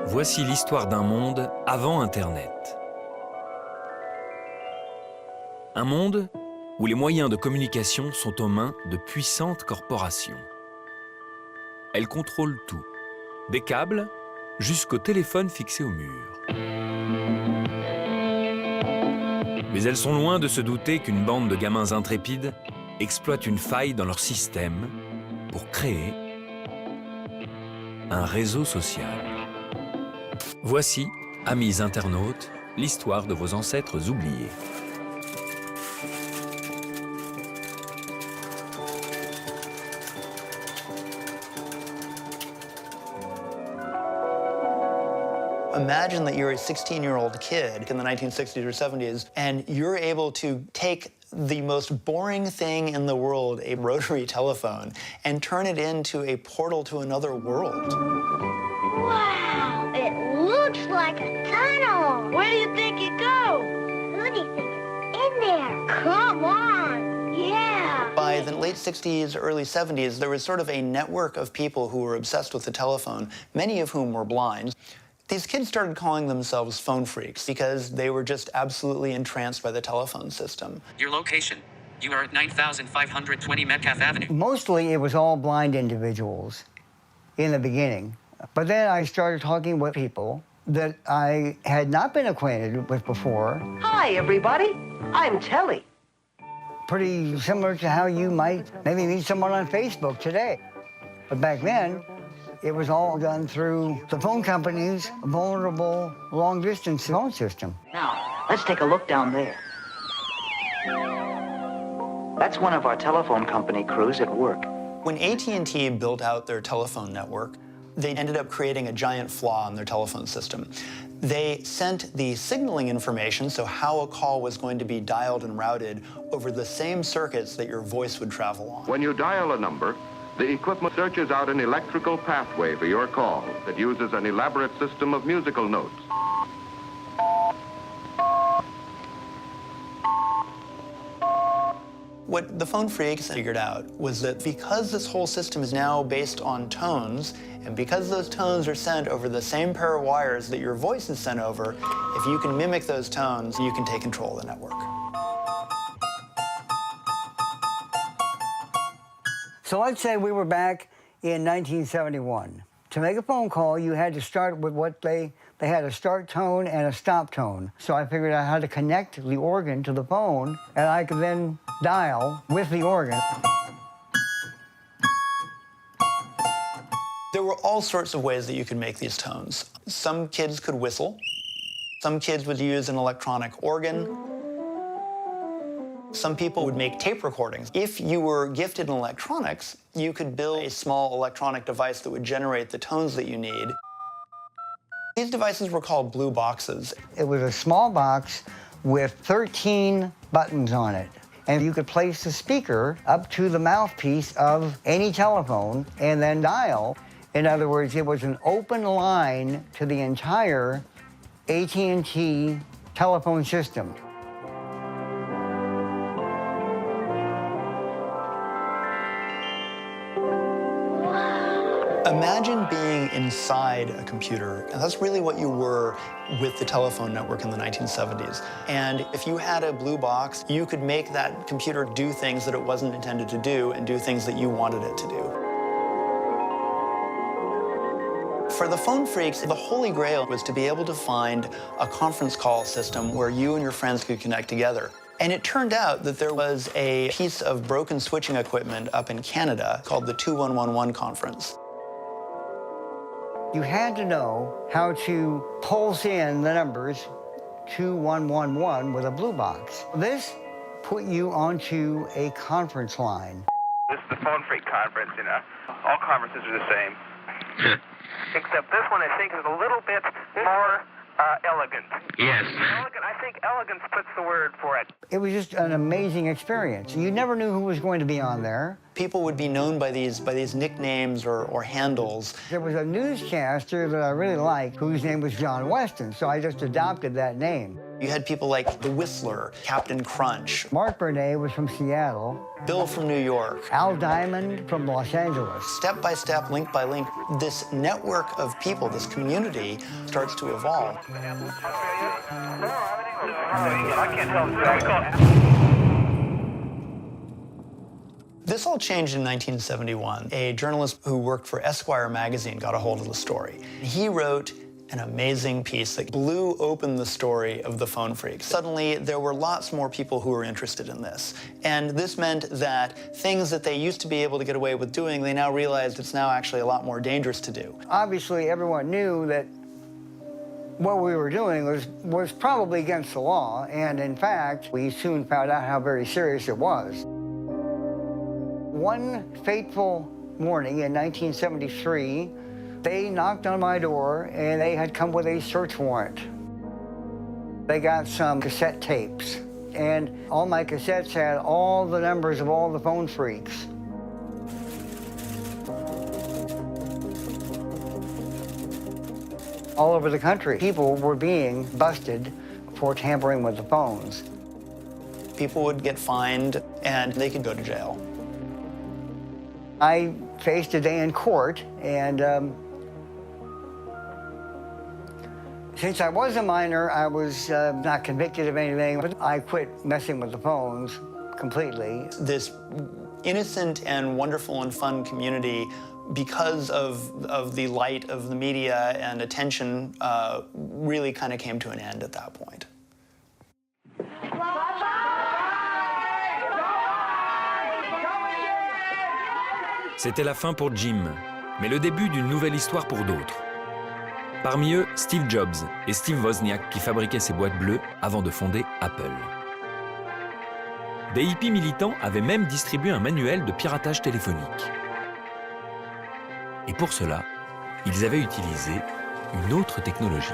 Voici l'histoire d'un monde avant Internet. Un monde où les moyens de communication sont aux mains de puissantes corporations. Elles contrôlent tout, des câbles jusqu'au téléphone fixé au mur. Mais elles sont loin de se douter qu'une bande de gamins intrépides exploite une faille dans leur système pour créer un réseau social. Voici, amis internautes, l'histoire de vos ancêtres oubliés. Imagine that you're a 16-year-old kid in the 1960s or 70s, and you're able to take the most boring thing in the world, a rotary telephone, and turn it into a portal to another world. Wow, it looks like a tunnel. Where do you think it goes? Who do you think is in there? Come on, yeah. By the late 60s, early 70s, there was sort of a network of people who were obsessed with the telephone, many of whom were blind. These kids started calling themselves phone phreaks because they were just absolutely entranced by the telephone system. Your location. You are at 9520 Metcalf Avenue. Mostly it was all blind individuals in the beginning. But then I started talking with people that I had not been acquainted with before. Hi, everybody. I'm Telly. Pretty similar to how you might maybe meet someone on Facebook today. But back then, it was all done through the phone company's vulnerable long-distance phone system. Now, let's take a look down there. That's one of our telephone company crews at work. When AT&T built out their telephone network, they ended up creating a giant flaw in their telephone system. They sent the signaling information, so how a call was going to be dialed and routed, over the same circuits that your voice would travel on. When you dial a number, the equipment searches out an electrical pathway for your call that uses an elaborate system of musical notes. What the phone phreaks figured out was that because this whole system is now based on tones, and because those tones are sent over the same pair of wires that your voice is sent over, if you can mimic those tones, you can take control of the network. So let's say we were back in 1971. To make a phone call, you had to start with what they had a start tone and a stop tone. So I figured out how to connect the organ to the phone, and I could then dial with the organ. There were all sorts of ways that you could make these tones. Some kids could whistle. Some kids would use an electronic organ. Some people would make tape recordings. If you were gifted in electronics, you could build a small electronic device that would generate the tones that you need. These devices were called blue boxes. It was a small box with 13 buttons on it. And you could place the speaker up to the mouthpiece of any telephone and then dial. In other words, it was an open line to the entire AT&T telephone system. Imagine being inside a computer, and that's really what you were with the telephone network in the 1970s. And if you had a blue box, you could make that computer do things that it wasn't intended to do and do things that you wanted it to do. For the phone phreaks, the holy grail was to be able to find a conference call system where you and your friends could connect together. And it turned out that there was a piece of broken switching equipment up in Canada called the 2111 conference. You had to know how to pulse in the numbers 2111 with a blue box. This put you onto a conference line. This is the phone phreak conference, you know. All conferences are the same. Except this one, I think, is a little bit more elegant. Yes. Elegant, I think elegance puts the word for it. It was just an amazing experience. You never knew who was going to be on there. People would be known by these nicknames or handles. There was a newscaster that I really liked whose name was John Weston, so I just adopted that name. You had people like the Whistler, Captain Crunch, Mark Burnett was from Seattle. Bill from New York. Al Diamond from Los Angeles. Step by step, link by link, this network of people, this community, starts to evolve. This all changed in 1971. A journalist who worked for Esquire magazine got a hold of the story. He wrote an amazing piece that blew open the story of the phone phreaks. Suddenly, there were lots more people who were interested in this. And this meant that things that they used to be able to get away with doing, they now realized it's now actually a lot more dangerous to do. Obviously, everyone knew that what we were doing was probably against the law, and in fact, we soon found out how very serious it was. One fateful morning in 1973, they knocked on my door, and they had come with a search warrant. They got some cassette tapes, and all my cassettes had all the numbers of all the phone phreaks. All over the country, people were being busted for tampering with the phones. People would get fined, and they could go to jail. I faced a day in court, and since I was a minor, I was not convicted of anything, but I quit messing with the phones completely. This innocent and wonderful and fun community, because of the light of the media and attention, really kind of came to an end at that point. C'était la fin pour Jim, mais le début d'une nouvelle histoire pour d'autres. Parmi eux, Steve Jobs et Steve Wozniak qui fabriquaient ces boîtes bleues avant de fonder Apple. Des hippies militants avaient même distribué un manuel de piratage téléphonique. Et pour cela, ils avaient utilisé une autre technologie.